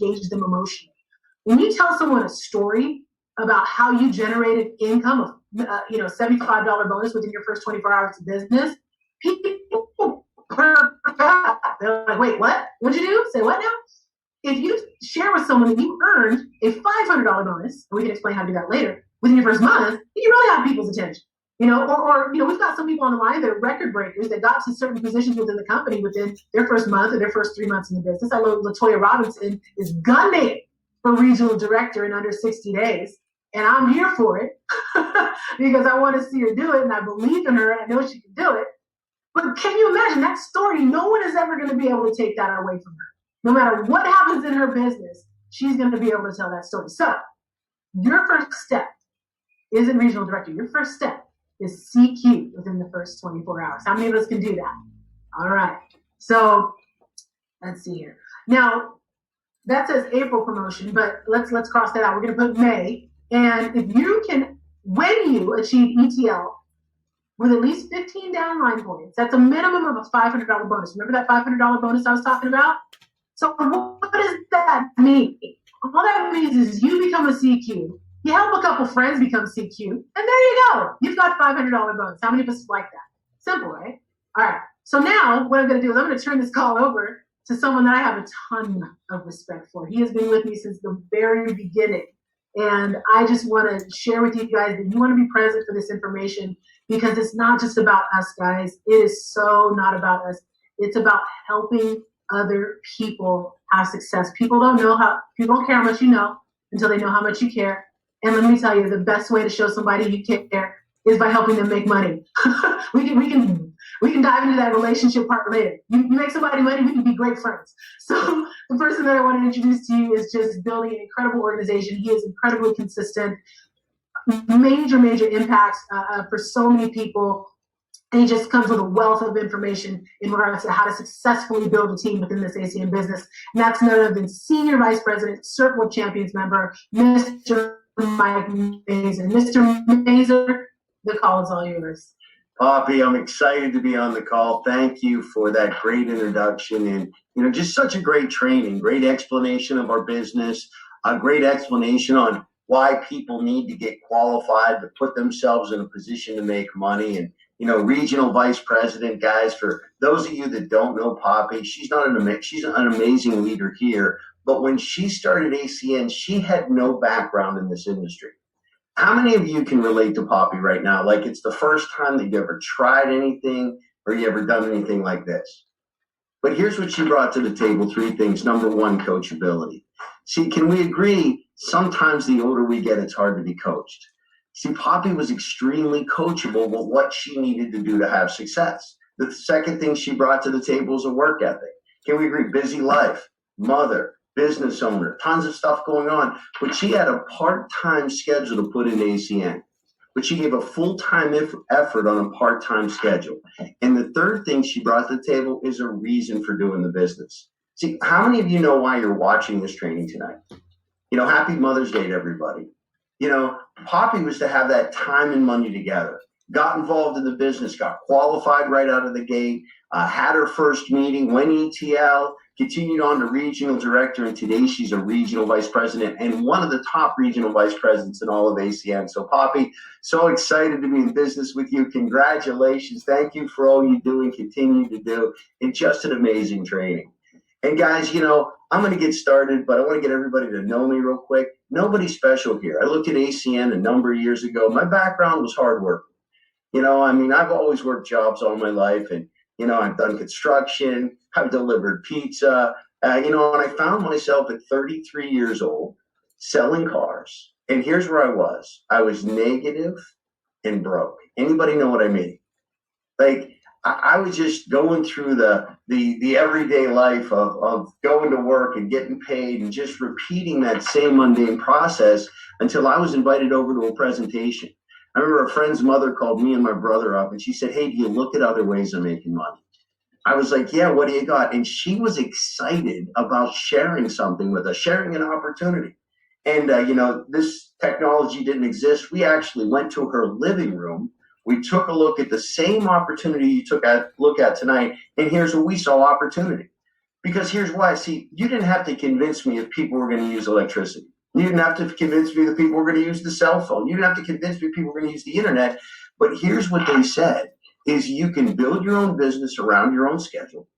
engages them emotionally. When you tell someone a story about how you generated income of $75 bonus within your first 24 hours of business, people they're like, wait, what? What'd you do? Say what now? If you share with someone that you earned a $500 bonus, and we can explain how to do that later, within your first month, you really have people's attention. Or we've got some people on the line that are record breakers that got to certain positions within the company within their first month or their first 3 months in the business. I know Latoya Robinson is gunning for regional director in under 60 days. And I'm here for it because I want to see her do it, and I believe in her, and I know she can do it. But can you imagine that story? No one is ever going to be able to take that away from her. No matter what happens in her business, she's going to be able to tell that story. So your first step isn't regional director. Your first step is CQ within the first 24 hours. How many of us can do that? All right. So let's see here. Now, that says April promotion, but let's cross that out. We're going to put May. And if you can, when you achieve ETL with at least 15 downline points, that's a minimum of a $500 bonus. Remember that $500 bonus I was talking about? So what does that mean? All that means is you become a CQ. You help a couple friends become CQ, and there you go. You've got $500 bonus. How many of us like that? Simple, right? All right. So now what I'm going to do is I'm going to turn this call over to someone that I have a ton of respect for. He has been with me since the very beginning. And I just want to share with you guys that you want to be present for this information because it's not just about us, guys. It is so not about us. It's about helping other people have success. People don't care how much you know until they know how much you care. And let me tell you, the best way to show somebody you care is by helping them make money. We can dive into that relationship part later. You make somebody money, we can be great friends. So the person that I want to introduce to you is just building an incredible organization. He is incredibly consistent, major impacts for so many people. And he just comes with a wealth of information in regards to how to successfully build a team within this ACN business. And that's none other than Senior Vice President, Circle of Champions member, Mr. Mike Mazer. Mr. Mazer, the call is all yours. Poppy, I'm excited to be on the call. Thank you for that great introduction and, just such a great training, great explanation of our business, a great explanation on why people need to get qualified to put themselves in a position to make money. And, regional vice president, guys, for those of you that don't know Poppy, she's an amazing leader here. But when she started ACN, she had no background in this industry. How many of you can relate to Poppy right now? Like it's the first time that you ever tried anything or you ever done anything like this. But here's what she brought to the table, 3 things. Number 1, coachability. See, can we agree sometimes the older we get, it's hard to be coached? See, Poppy was extremely coachable with what she needed to do to have success. The second thing she brought to the table is a work ethic. Can we agree? Busy life, mother, business owner, tons of stuff going on, but she had a part-time schedule to put in ACN, but she gave a full-time effort on a part-time schedule. And the third thing she brought to the table is a reason for doing the business. See, how many of you know why you're watching this training tonight? Happy Mother's Day to everybody. Poppy was to have that time and money together, got involved in the business, got qualified right out of the gate, had her first meeting, went ETL, continued on to regional director, and today she's a regional vice president and one of the top regional vice presidents in all of ACN. So Poppy, so excited to be in business with you. Congratulations. Thank you for all you do and continue to do. And just an amazing training. And guys, I'm going to get started, but I want to get everybody to know me real quick. Nobody's special here. I looked at ACN a number of years ago. My background was hard work. I've always worked jobs all my life, and I've done construction, I've delivered pizza, and I found myself at 33 years old selling cars. And here's where I was. I was negative and broke. Anybody know what I mean? Like, I was just going through the everyday life of going to work and getting paid and just repeating that same mundane process until I was invited over to a presentation. I remember a friend's mother called me and my brother up and she said, "Hey, do you look at other ways of making money?" I was like, "Yeah, what do you got?" And she was excited about sharing something with us, sharing an opportunity. And, this technology didn't exist. We actually went to her living room. We took a look at the same opportunity you look at tonight. And here's where we saw opportunity. Because here's why. See, you didn't have to convince me if people were going to use electricity. You didn't have to convince me that people were going to use the cell phone. You didn't have to convince me people were going to use the internet. But here's what they said is you can build your own business around your own schedule.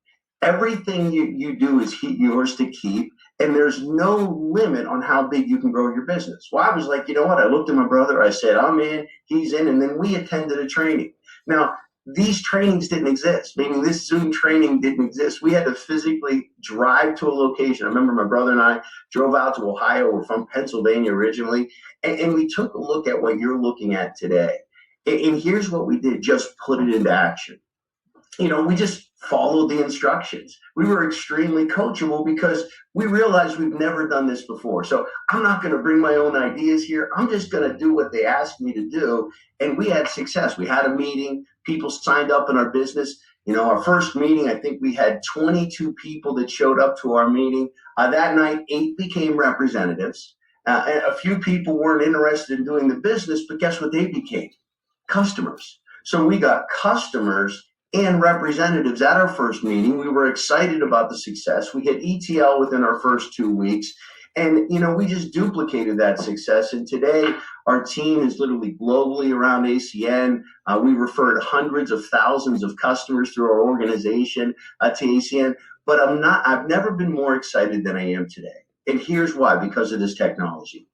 Everything you do is yours to keep, and there's no limit on how big you can grow your business. Well, I was like, you know what? I looked at my brother. I said, I'm in, he's in, and then we attended a training. Now, these trainings didn't exist, meaning this Zoom training didn't exist. We had to physically drive to a location. I remember my brother and I drove out to Ohio. We're from Pennsylvania originally, and we took a look at what you're looking at today. And here's what we did, just put it into action. We just followed the instructions. We were extremely coachable because we realized we've never done this before. So I'm not going to bring my own ideas here. I'm just going to do what they asked me to do. And we had success. We had a meeting. People signed up in our business. Our first meeting, I think we had 22 people that showed up to our meeting. That night, 8 became representatives. And a few people weren't interested in doing the business, but guess what they became? Customers. So we got customers and representatives at our first meeting. We were excited about the success. We hit ETL within our first 2 weeks. And, we just duplicated that success. And today, our team is literally globally around ACN. We referred hundreds of thousands of customers through our organization to ACN. But I've never been more excited than I am today. And here's why, because of this technology.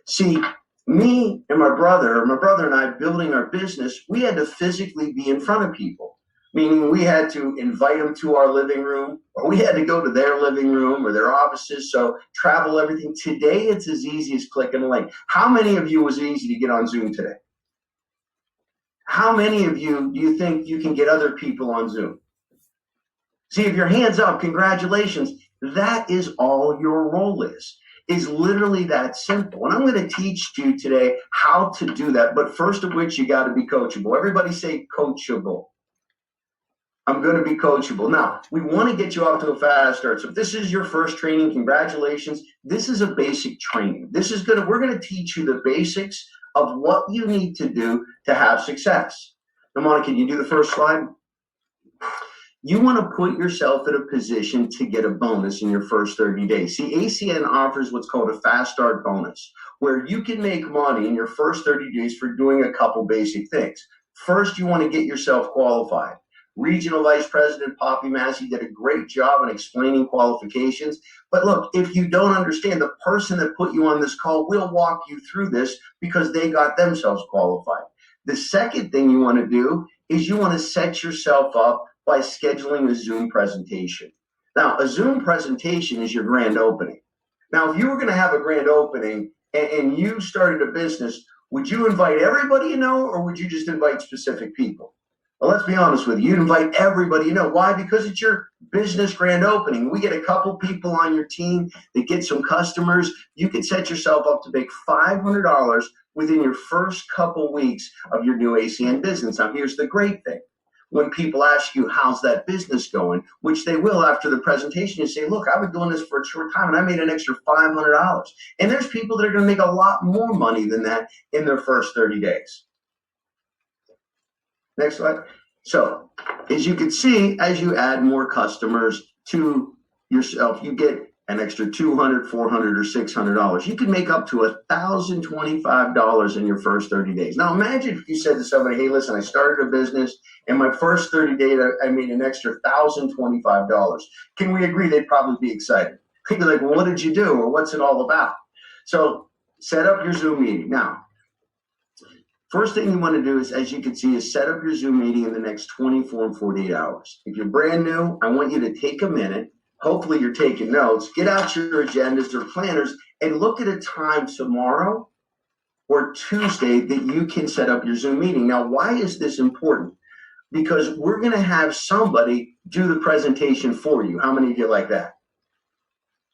See, me and my brother and I building our business, we had to physically be in front of people. Meaning we had to invite them to our living room, or we had to go to their living room or their offices. So travel everything. Today, it's as easy as clicking a link. How many of you was it easy to get on Zoom today? How many of you do you think you can get other people on Zoom? See, if your hand's up, congratulations. That is all your role is literally that simple. And I'm going to teach you today how to do that. But first of which, you got to be coachable. Everybody say coachable. I'm going to be coachable. Now, we want to get you off to a fast start. So if this is your first training, congratulations. This is a basic training. We're going to teach you the basics of what you need to do to have success. Now, Monica, can you do the first slide? You want to put yourself in a position to get a bonus in your first 30 days. See, ACN offers what's called a fast start bonus, where you can make money in your first 30 days for doing a couple basic things. First, you want to get yourself qualified. Regional Vice President Poppy Massey did a great job in explaining qualifications. But look, if you don't understand, the person that put you on this call will walk you through this because they got themselves qualified. The second thing you want to do is you want to set yourself up by scheduling a Zoom presentation. Now, a Zoom presentation is your grand opening. Now, if you were going to have a grand opening and you started a business, would you invite everybody you know, or would you just invite specific people? Well, let's be honest with you. You'd invite everybody you know. Why? Because it's your business grand opening. We get a couple people on your team that get some customers. You can set yourself up to make $500 within your first couple weeks of your new ACN business. Now, here's the great thing. When people ask you, how's that business going, which they will after the presentation, you say, look, I've been doing this for a short time and I made an extra $500. And there's people that are going to make a lot more money than that in their first 30 days. Next slide. So as you can see, as you add more customers to yourself, you get an extra $200, $400, or $600. You can make up to $1,025 in your first 30 days. Now imagine if you said to somebody, hey, listen, I started a business and my first 30 days, I made an extra $1,025. Can we agree they'd probably be excited? They'd be like, well, what did you do? Or what's it all about? So set up your Zoom meeting. Now, first thing you want to do is, as you can see, is set up your Zoom meeting in the next 24 and 48 hours. If you're brand new, I want you to take a minute. Hopefully you're taking notes. Get out your agendas or planners and look at a time tomorrow or Tuesday that you can set up your Zoom meeting. Now, why is this important? Because we're going to have somebody do the presentation for you. How many of you like that?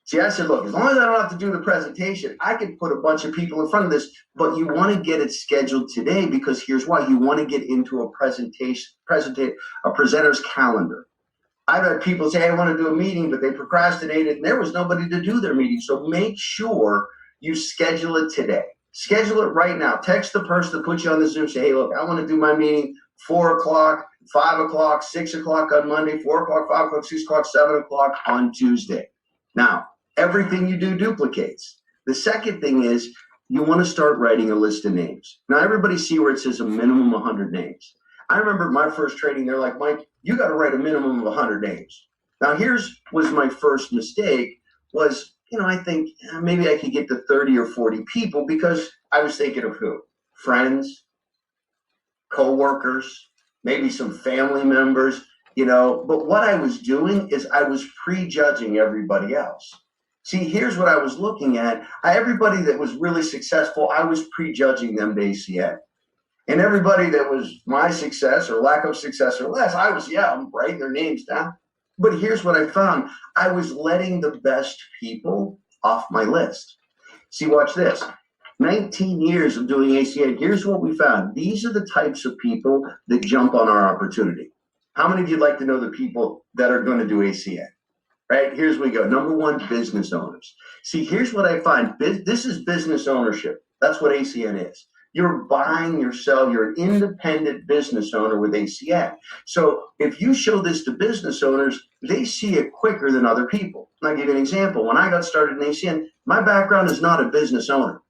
See, I said, look, as long as I don't have to do the presentation, I can put a bunch of people in front of this, but you want to get it scheduled today because here's why. You want to get into a presenter's calendar. I've had people say, I want to do a meeting, but they procrastinated and there was nobody to do their meeting. So make sure you schedule it today. Schedule it right now. Text the person that put you on the Zoom. Say, hey, look, I want to do my meeting 4 o'clock. 5 o'clock, 6 o'clock on Monday, 4 o'clock, 5 o'clock, 6 o'clock, 7 o'clock on Tuesday. Now, everything you do duplicates. The second thing is you want to start writing a list of names. Now, everybody see where it says a minimum of 100 names. I remember my first training, they're like, Mike, you got to write a minimum of 100 names. Now, was my first mistake was, I think maybe I could get to 30 or 40 people because I was thinking of who? Friends, co-workers, maybe some family members, but what I was doing is I was prejudging everybody else. See, here's what I was looking at. Everybody that was really successful, I was prejudging them to ACN. And everybody that was my success or lack of success or less, I'm writing their names down. But here's what I found. I was letting the best people off my list. See, watch this. 19 years of doing ACN, here's what we found. These are the types of people that jump on our opportunity. How many of you like to know the people that are going to do ACN? Right, here's where we go. Number one, business owners. See, here's what I find. This is business ownership. That's what ACN is. You're buying yourself. You're an independent business owner with ACN. So if you show this to business owners, they see it quicker than other people. And I'll give you an example. When I got started in ACN, my background is not a business owner.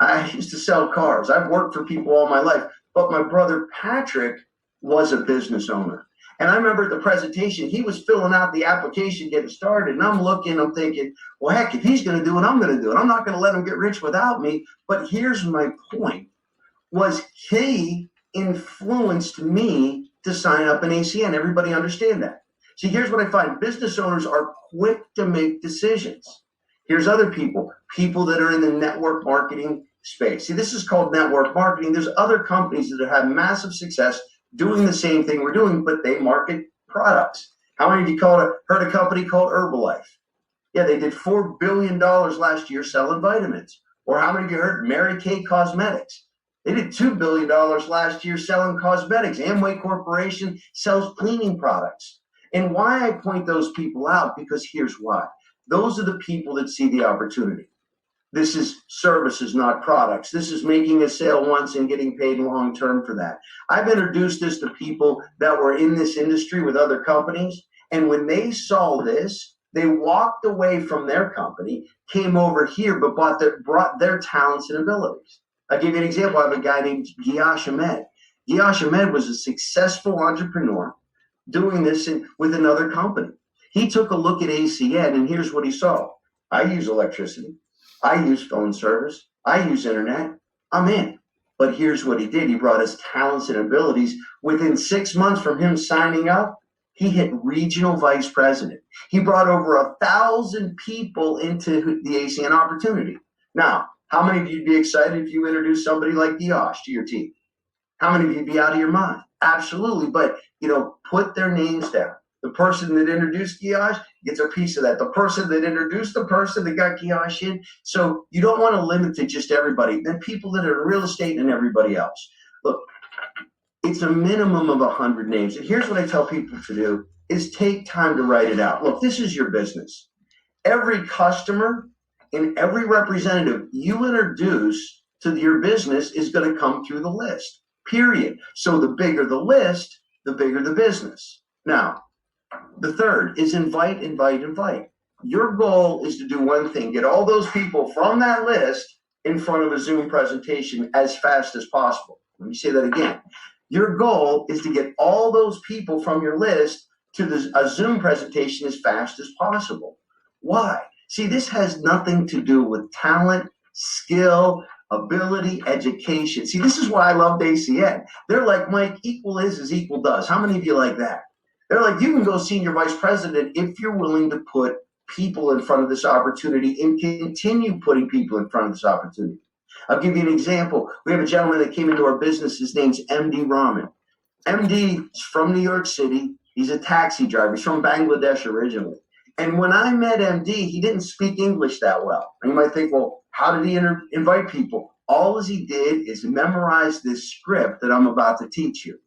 I used to sell cars. I've worked for people all my life. But my brother Patrick was a business owner. And I remember at the presentation, he was filling out the application, getting started. And I'm thinking, well, heck, if he's going to do it, I'm going to do it. I'm not going to let him get rich without me. But here's my point, was he influenced me to sign up in ACN. Everybody understand that? See, here's what I find. Business owners are quick to make decisions. Here's other people that are in the network marketing space. See, this is called network marketing. There's other companies that have massive success doing the same thing we're doing, but they market products. How many of you heard a company called Herbalife? Yeah, they did $4 billion last year selling vitamins. Or how many of you heard Mary Kay Cosmetics? They did $2 billion last year selling cosmetics. Amway Corporation sells cleaning products. And why I point those people out, because here's why. Those are the people that see the opportunity. This is services, not products. This is making a sale once and getting paid long term for that. I've introduced this to people that were in this industry with other companies. And when they saw this, they walked away from their company, came over here, but brought their talents and abilities. I'll give you an example. I have a guy named Giash Ahmed. Giash Ahmed was a successful entrepreneur doing this with another company. He took a look at ACN, and here's what he saw. I use electricity. I use phone service. I use internet. I'm in. But here's what he did. He brought his talents and abilities. Within 6 months from him signing up, he hit regional vice president. He brought over 1,000 people into the ACN opportunity. Now, how many of you would be excited if you introduced somebody like Diash to your team? How many of you would be out of your mind? Absolutely. But, put their names down. The person that introduced Giash gets a piece of that. The person that introduced the person that got Giash in. So you don't want to limit to just everybody. Then people that are in real estate and everybody else. Look, it's a minimum of 100 names. And here's what I tell people to do is take time to write it out. Look, this is your business. Every customer and every representative you introduce to your business is going to come through the list, period. So the bigger the list, the bigger the business. Now, the third is invite. Your goal is to do one thing, get all those people from that list in front of a Zoom presentation as fast as possible. Let me say that again. Your goal is to get all those people from your list to a Zoom presentation as fast as possible. Why? See, this has nothing to do with talent, skill, ability, education. See, this is why I love ACN. They're like, Mike, equal is equal does. How many of you like that? They're like, you can go senior vice president if you're willing to put people in front of this opportunity and continue putting people in front of this opportunity. I'll give you an example. We have a gentleman that came into our business. His name's MD Rahman. MD is from New York City. He's a taxi driver. He's from Bangladesh originally. And when I met MD, he didn't speak English that well. And you might think, well, how did he invite people? All as he did is memorize this script that I'm about to teach you.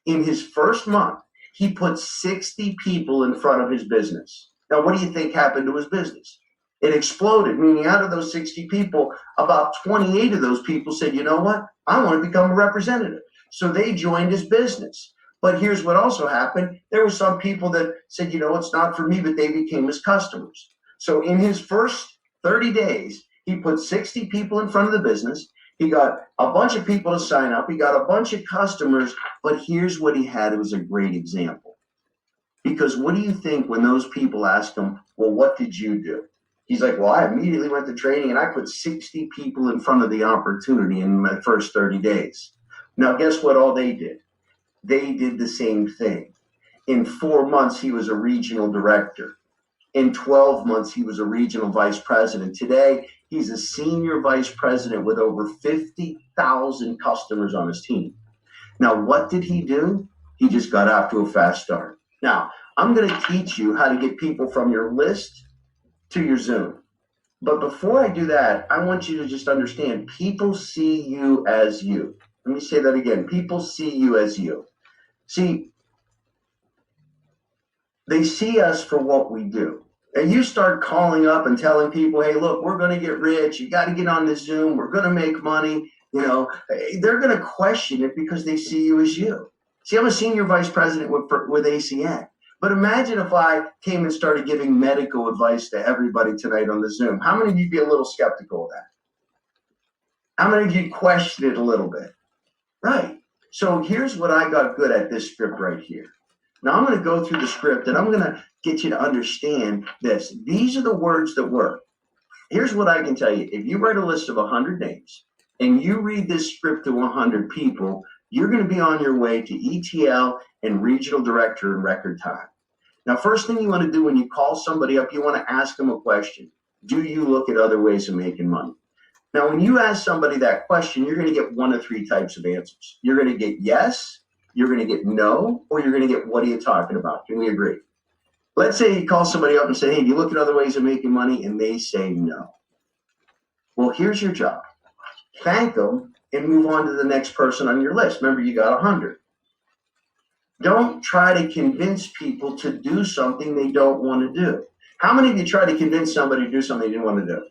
In his first month, he put 60 people in front of his business. Now, what do you think happened to his business? It exploded, meaning out of those 60 people, about 28 of those people said, you know what? I want to become a representative. So they joined his business. But here's what also happened. There were some people that said, it's not for me, but they became his customers. So in his first 30 days, he put 60 people in front of the business. He got a bunch of people to sign up. He got a bunch of customers. But here's what he had. It was a great example. Because what do you think when those people ask him, well, what did you do? He's like, well, I immediately went to training and I put 60 people in front of the opportunity in my first 30 days. Now, guess what all they did? They did the same thing. In 4 months, he was a regional director. In 12 months, he was a regional vice president. Today, he's a senior vice president with over 50,000 customers on his team. Now, what did he do? He just got off to a fast start. Now, I'm going to teach you how to get people from your list to your Zoom. But before I do that, I want you to just understand, people see you as you. Let me say that again. People see you as you. See, they see us for what we do. And you start calling up and telling people, hey, look, we're going to get rich. You got to get on this Zoom. We're going to make money. They're going to question it because they see you as you. See, I'm a senior vice president with ACN. But imagine if I came and started giving medical advice to everybody tonight on the Zoom. How many of you would be a little skeptical of that? How many of you question it a little bit? Right. So here's what I got good at this script right here. Now I'm going to go through the script and I'm going to get you to understand this. These are the words that work. Here's what I can tell you. If you write a list of 100 names and you read this script to 100 people, you're going to be on your way to ETL and regional director in record time. Now, first thing you want to do when you call somebody up, you want to ask them a question. Do you look at other ways of making money? Now, when you ask somebody that question, you're going to get one of three types of answers. You're going to get yes, you're going to get no, or you're going to get what are you talking about? Can we agree? Let's say you call somebody up and say, hey, do you look at other ways of making money? And they say no. Well, here's your job. Thank them and move on to the next person on your list. Remember, you got 100. Don't try to convince people to do something they don't want to do. How many of you tried to convince somebody to do something they didn't want to do?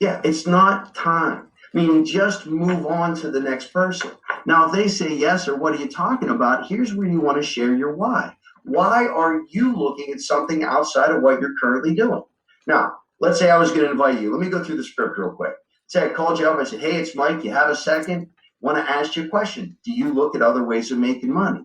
Yeah, it's not time. Meaning just move on to the next person. Now, if they say yes or what are you talking about, here's where you want to share your why. Why are you looking at something outside of what you're currently doing? Now, let's say I was going to invite you. Let me go through the script real quick. Say I called you up. I said, hey, it's Mike. You have a second? Want to ask you a question. Do you look at other ways of making money?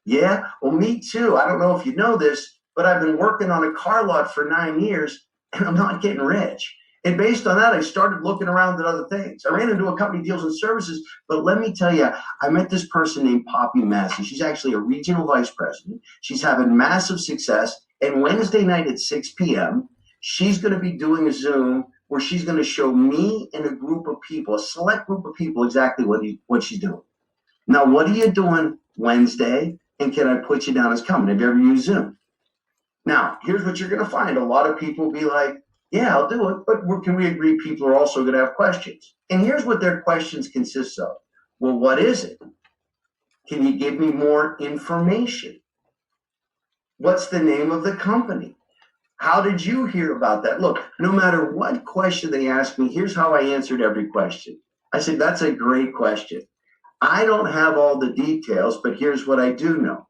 Yeah? Well, me too. I don't know if you know this, but I've been working on a car lot for 9 years and I'm not getting rich. And based on that, I started looking around at other things. I ran into a company, Deals and Services, but let me tell you, I met this person named Poppy Massey. She's actually a regional vice president. She's having massive success. And Wednesday night at 6 p.m., she's going to be doing a Zoom where she's going to show me and a group of people, a select group of people, exactly what she's doing. Now, what are you doing Wednesday? And can I put you down as coming? Have you ever used Zoom? Now, here's what you're going to find. A lot of people will be like, yeah, I'll do it. But can we agree people are also going to have questions? And here's what their questions consist of. Well, what is it? Can you give me more information? What's the name of the company? How did you hear about that? Look, no matter what question they asked me, here's how I answered every question. I said, that's a great question. I don't have all the details, but here's what I do know.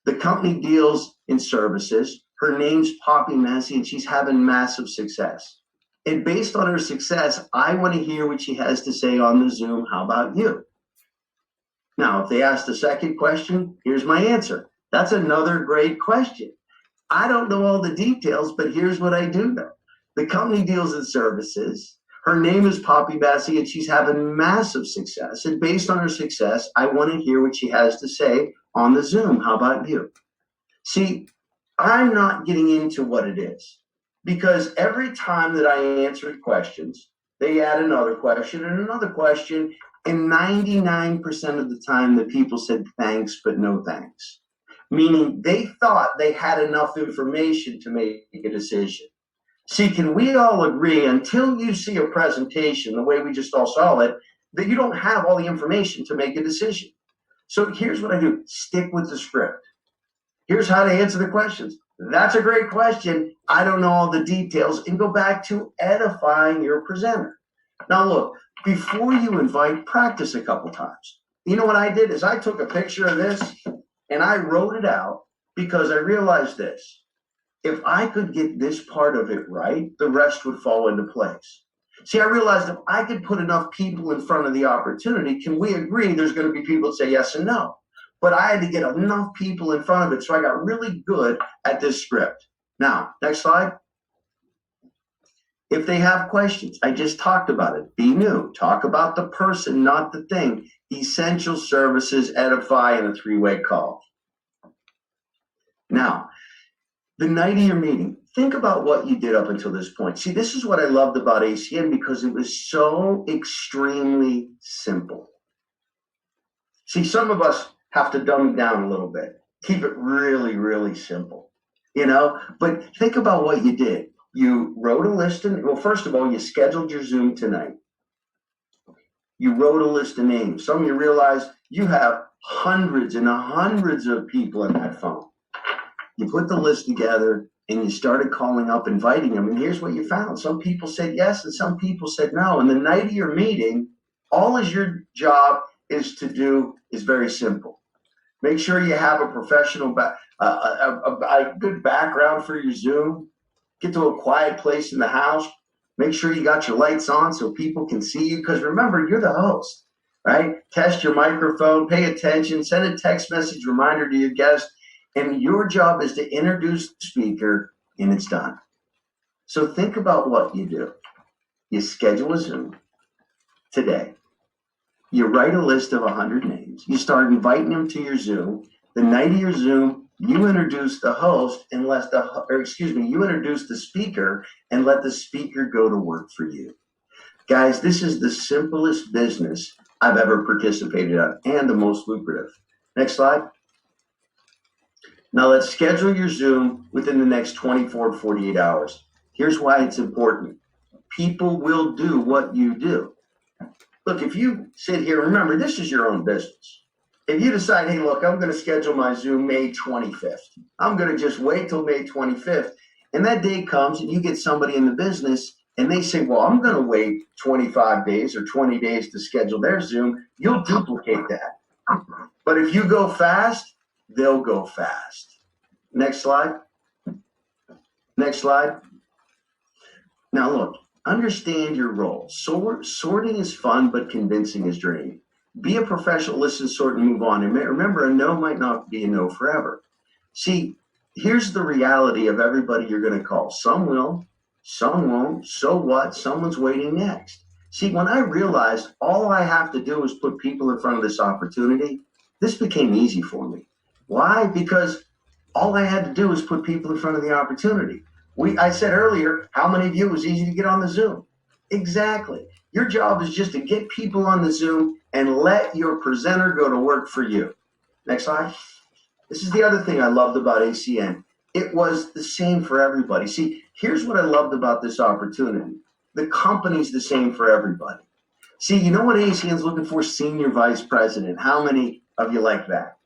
The company Deals in Services. Her name's Poppy Massey, and she's having massive success. And based on her success, I want to hear what she has to say on the Zoom. How about you? Now, if they ask the second question, here's my answer. That's another great question. I don't know all the details, but here's what I do know. The company Deals in Services. Her name is Poppy Massey, and she's having massive success. And based on her success, I want to hear what she has to say on the Zoom. How about you? See, I'm not getting into what it is because every time that I answered questions, they add another question and another question. And 99% of the time, the people said thanks, but no thanks. Meaning they thought they had enough information to make a decision. See, can we all agree until you see a presentation, the way we just all saw it, that you don't have all the information to make a decision? So here's what I do. Stick with the script. Here's how to answer the questions. That's a great question. I don't know all the details. And go back to edifying your presenter. Now, look, before you invite, practice a couple times. You know what I did is I took a picture of this and I wrote it out because I realized this. If I could get this part of it right, the rest would fall into place. See, I realized if I could put enough people in front of the opportunity, can we agree there's going to be people that say yes and no? But I had to get enough people in front of it, so I got really good at this script. Now, next slide. If they have questions, I just talked about it. Be new. Talk about the person, not the thing. Essential services, edify, and a three-way call. Now, the night of your meeting, think about what you did up until this point. See, this is what I loved about ACN because it was so extremely simple. See, some of us have to dumb it down a little bit, keep it really, really simple, but think about what you did. You wrote a list, well, first of all, you scheduled your Zoom tonight. You wrote a list of names. Some of you realize you have hundreds and hundreds of people in that phone. You put the list together and you started calling up, inviting them. And here's what you found. Some people said yes and some people said no. And the night of your meeting, all is your job is to do is very simple. Make sure you have a professional, a good background for your Zoom. Get to a quiet place in the house. Make sure you got your lights on so people can see you. Because remember, you're the host, right? Test your microphone, pay attention, send a text message reminder to your guest. And your job is to introduce the speaker, and it's done. So think about what you do. You schedule a Zoom today. You write a list of 100 names. You start inviting them to your Zoom. The night of your Zoom, you introduce the host and you introduce the speaker and let the speaker go to work for you. Guys, this is the simplest business I've ever participated in and the most lucrative. Next slide. Now let's schedule your Zoom within the next 24 to 48 hours. Here's why it's important. People will do what you do. Look, if you sit here, remember, this is your own business. If you decide, hey, look, I'm going to schedule my Zoom May 25th. I'm going to just wait till May 25th. And that day comes and you get somebody in the business and they say, well, I'm going to wait 25 days or 20 days to schedule their Zoom. You'll duplicate that. But if you go fast, they'll go fast. Next slide. Next slide. Now look, understand your role. Sorting is fun, but convincing is draining. Be a professional, listen, sort, and move on. And remember, a no might not be a no forever. See, here's the reality of everybody you're going to call. Some will, some won't. So what? Someone's waiting next. See, when I realized all I have to do is put people in front of this opportunity, this became easy for me. Why? Because all I had to do was put people in front of the opportunity. I said earlier, how many of you it was easy to get on the Zoom? Exactly. Your job is just to get people on the Zoom and let your presenter go to work for you. Next slide. This is the other thing I loved about ACN. It was the same for everybody. See, here's what I loved about this opportunity. The company's the same for everybody. See, you know what ACN's looking for? Senior vice president. How many of you like that?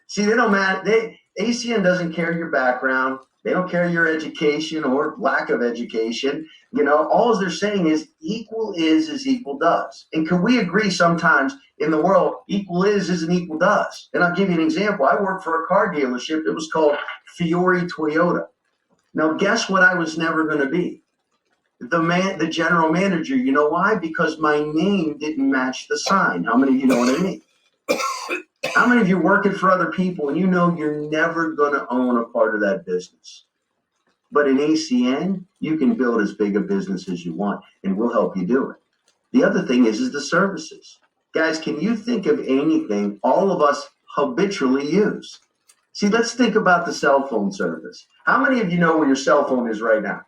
See, they don't matter. ACN doesn't care your background. They don't care your education or lack of education. All they're saying is equal is equal does. And can we agree sometimes in the world, equal isn't equal does? And I'll give you an example. I worked for a car dealership. It was called Fiore Toyota. Now, guess what I was never going to be? The general manager. You know why? Because my name didn't match the sign. How many of you know what I mean? How many of you working for other people and you know you're never going to own a part of that business? But in ACN, you can build as big a business as you want, and we'll help you do it. The other thing is the services. Guys, can you think of anything all of us habitually use? See, let's think about the cell phone service. How many of you know where your cell phone is right now?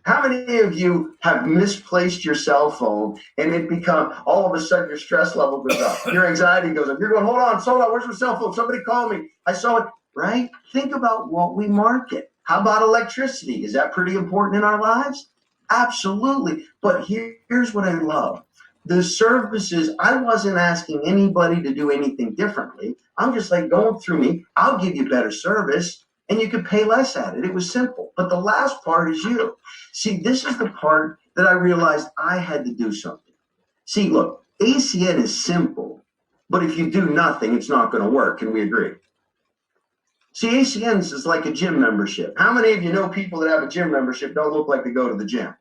How many of you have misplaced your cell phone and it become all of a sudden your stress level goes up, your anxiety goes up. You're going, hold on, where's my cell phone? Somebody call me. I saw it, right? Think about what we market. How about electricity? Is that pretty important in our lives? Absolutely. But here's what I love. The services, I wasn't asking anybody to do anything differently. I'm just like, going through me, I'll give you better service. And you could pay less at it. It was simple. But the last part is you. See, this is the part that I realized I had to do something. See, look, ACN is simple, but if you do nothing, it's not going to work. Can we agree? See, ACNs is like a gym membership. How many of you know people that have a gym membership don't look like they go to the gym?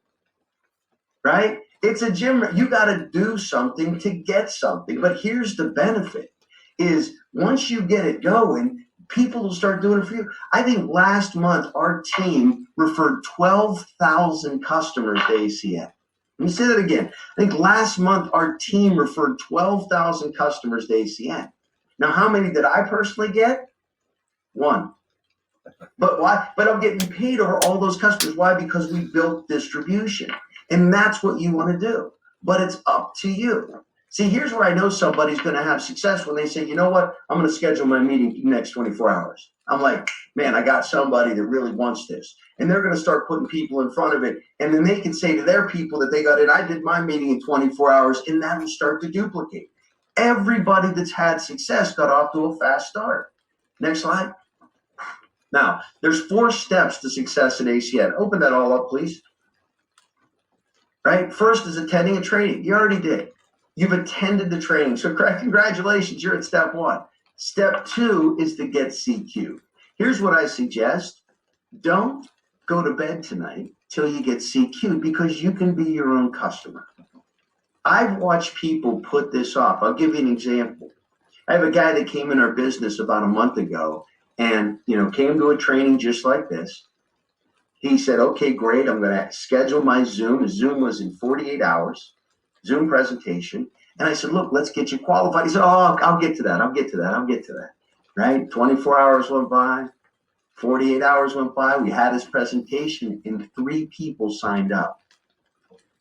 Right? It's a gym. You got to do something to get something. But here's the benefit is once you get it going, people will start doing it for you. I think last month our team referred 12,000 customers to ACN. Let me say that again. I think last month our team referred 12,000 customers to ACN. Now, how many did I personally get? One. But why? But I'm getting paid over all those customers. Why? Because we built distribution. And that's what you want to do. But it's up to you. See, here's where I know somebody's going to have success when they say, you know what, I'm going to schedule my meeting next 24 hours. I'm like, man, I got somebody that really wants this. And they're going to start putting people in front of it. And then they can say to their people that they got it, I did my meeting in 24 hours, and that will start to duplicate. Everybody that's had success got off to a fast start. Next slide. Now, there's 4 steps to success at ACN. Open that all up, please. Right? First is attending a training. You already did. You've attended the training. So congratulations, you're at step 1. Step 2 is to get CQ. Here's what I suggest. Don't go to bed tonight till you get CQ because you can be your own customer. I've watched people put this off. I'll give you an example. I have a guy that came in our business about a month ago and, came to a training just like this. He said, okay, great. I'm going to schedule my Zoom. Zoom was in 48 hours, Zoom presentation. And I said, look, let's get you qualified. He said, oh, I'll get to that. Right? 24 hours went by, 48 hours went by. We had his presentation and 3 people signed up.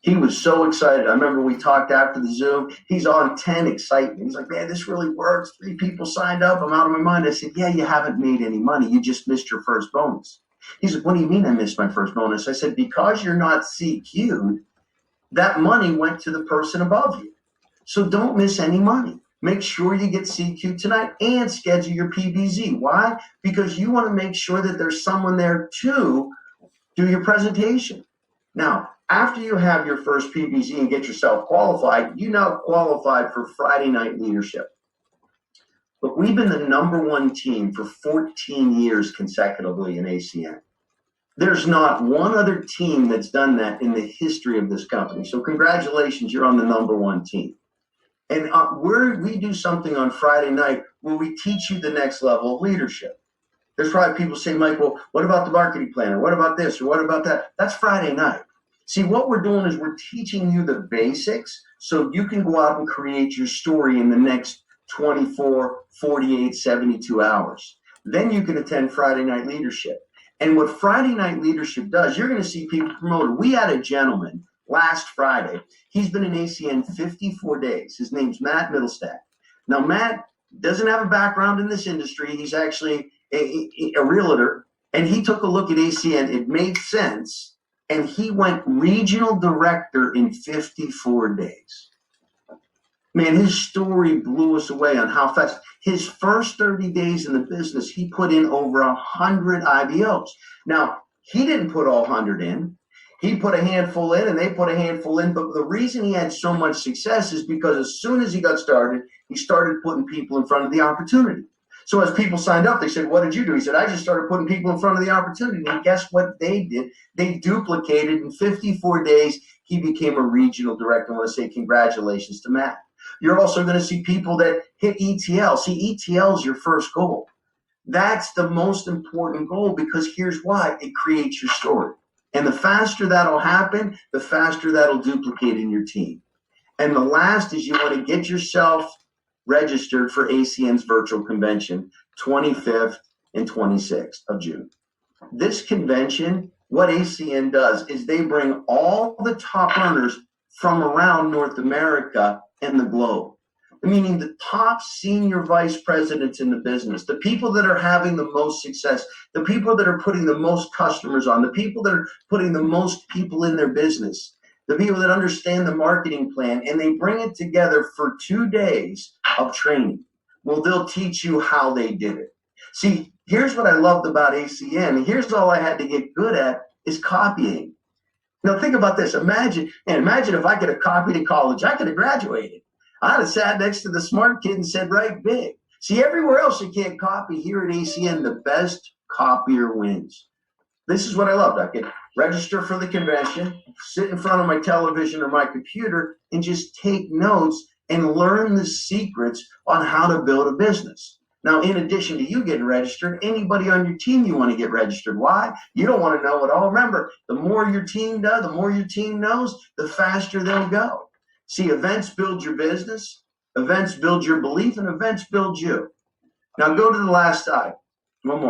He was so excited. I remember we talked after the Zoom. He's on 10 excitement. He's like, man, this really works. 3 people signed up. I'm out of my mind. I said, yeah, you haven't made any money. You just missed your first bonus. He said, what do you mean I missed my first bonus? I said, because you're not CQ'd, that money went to the person above you. So don't miss any money. Make sure you get CQ'd tonight and schedule your PBZ. Why? Because you want to make sure that there's someone there to do your presentation. Now, after you have your first PBZ and get yourself qualified, you now qualified for Friday Night Leadership. Look, we've been the #1 team for 14 years consecutively in ACN. There's not one other team that's done that in the history of this company. So congratulations, you're on the #1 team. And we do something on Friday night where we teach you the next level of leadership. There's probably people say, Mike, well, what about the marketing plan? Or what about this? Or what about that? That's Friday night. See, what we're doing is we're teaching you the basics so you can go out and create your story in the next 24, 48, 72 hours. Then you can attend Friday Night Leadership. And what Friday Night Leadership does, you're going to see people promoted. We had a gentleman last Friday. He's been in ACN 54 days. His name's Matt Middlestack. Now, Matt doesn't have a background in this industry. He's actually a realtor. And he took a look at ACN. It made sense. And he went regional director in 54 days. Man, his story blew us away on how fast. His first 30 days in the business, he put in over 100 IBOs. Now, he didn't put all 100 in. He put a handful in, and they put a handful in. But the reason he had so much success is because as soon as he got started, he started putting people in front of the opportunity. So as people signed up, they said, what did you do? He said, I just started putting people in front of the opportunity. And guess what they did? They duplicated. In 54 days, he became a regional director. I want to say congratulations to Matt. You're also going to see people that hit ETL. See, ETL is your first goal. That's the most important goal because here's why. It creates your story. And the faster that'll happen, the faster that'll duplicate in your team. And the last is you want to get yourself registered for ACN's virtual convention, 25th and 26th of June. This convention, what ACN does is they bring all the top earners from around North America and the globe, meaning the top senior vice presidents in the business, the people that are having the most success, the people that are putting the most customers on, the people that are putting the most people in their business, the people that understand the marketing plan, and they bring it together for 2 days of training. Well, they'll teach you how they did it. See, here's what I loved about ACN. Here's all I had to get good at is copying. Now think about this. Imagine if I could have copied in college, I could have graduated. I'd have sat next to the smart kid and said, write big. See, everywhere else you can't copy. Here at ACN, the best copier wins. This is what I loved. I could register for the convention, sit in front of my television or my computer, and just take notes and learn the secrets on how to build a business. Now, in addition to you getting registered, anybody on your team you want to get registered. Why? You don't want to know it all. Remember, the more your team does, the more your team knows, the faster they'll go. See, events build your business, events build your belief, and events build you. Now go to the last side. One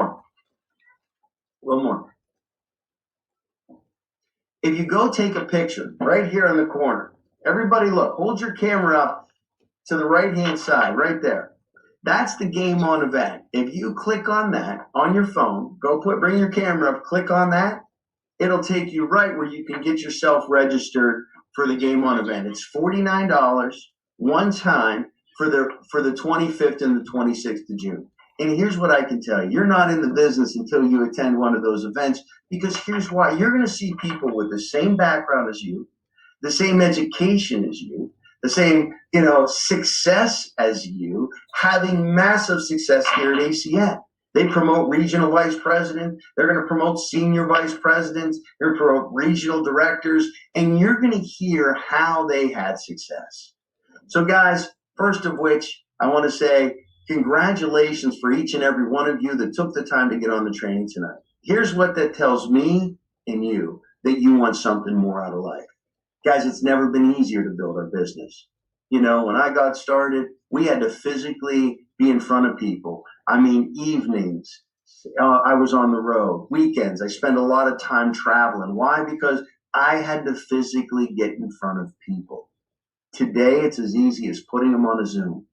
more. If you go take a picture right here in the corner, everybody look, hold your camera up to the right-hand side, right there. That's the Game On event. If you click on that on your phone, bring your camera up, click on that, it'll take you right where you can get yourself registered for the Game On event. It's $49 one time for the 25th and the 26th of June. And here's what I can tell you. You're not in the business until you attend one of those events, because here's why. You're going to see people with the same background as you, the same education as you, the same, success as you, having massive success here at ACN. They promote regional vice president. They're going to promote senior vice presidents. They're going to promote regional directors. And you're going to hear how they had success. So guys, first of which, I want to say congratulations for each and every one of you that took the time to get on the training tonight. Here's what that tells me and you, that you want something more out of life. Guys, it's never been easier to build our business. When I got started, we had to physically be in front of people. Evenings, I was on the road. Weekends, I spent a lot of time traveling. Why? Because I had to physically get in front of people. Today, it's as easy as putting them on a Zoom.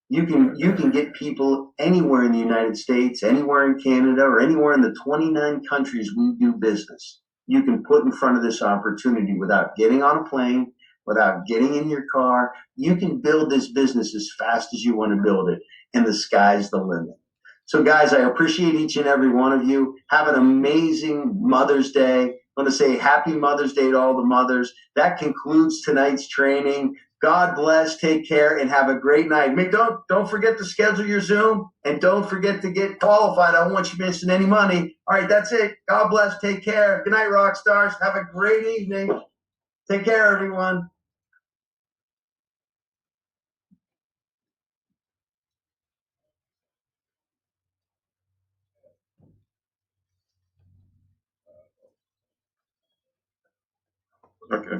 You can get people anywhere in the United States, anywhere in Canada, or anywhere in the 29 countries we do business. You can put in front of this opportunity without getting on a plane, without getting in your car. You can build this business as fast as you want to build it, and the sky's the limit. So guys, I appreciate each and every one of you. Have an amazing Mother's Day. I want to say happy Mother's Day to all the mothers. That concludes tonight's training. God bless, take care, and have a great night. Don't forget to schedule your Zoom, and don't forget to get qualified. I don't want you missing any money. All right, that's it. God bless, take care. Good night, rock stars. Have a great evening. Take care, everyone. Okay.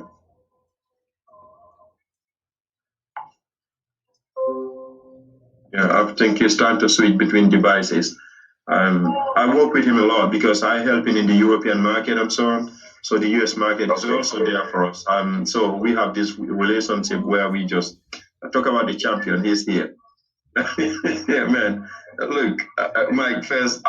Yeah, I think it's time to switch between devices. I work with him a lot because I help him in the European market and so on. So the US market is also there for us. So we have this relationship where we just talk about the champion. He's here. Yeah, man. Look, Mike, first,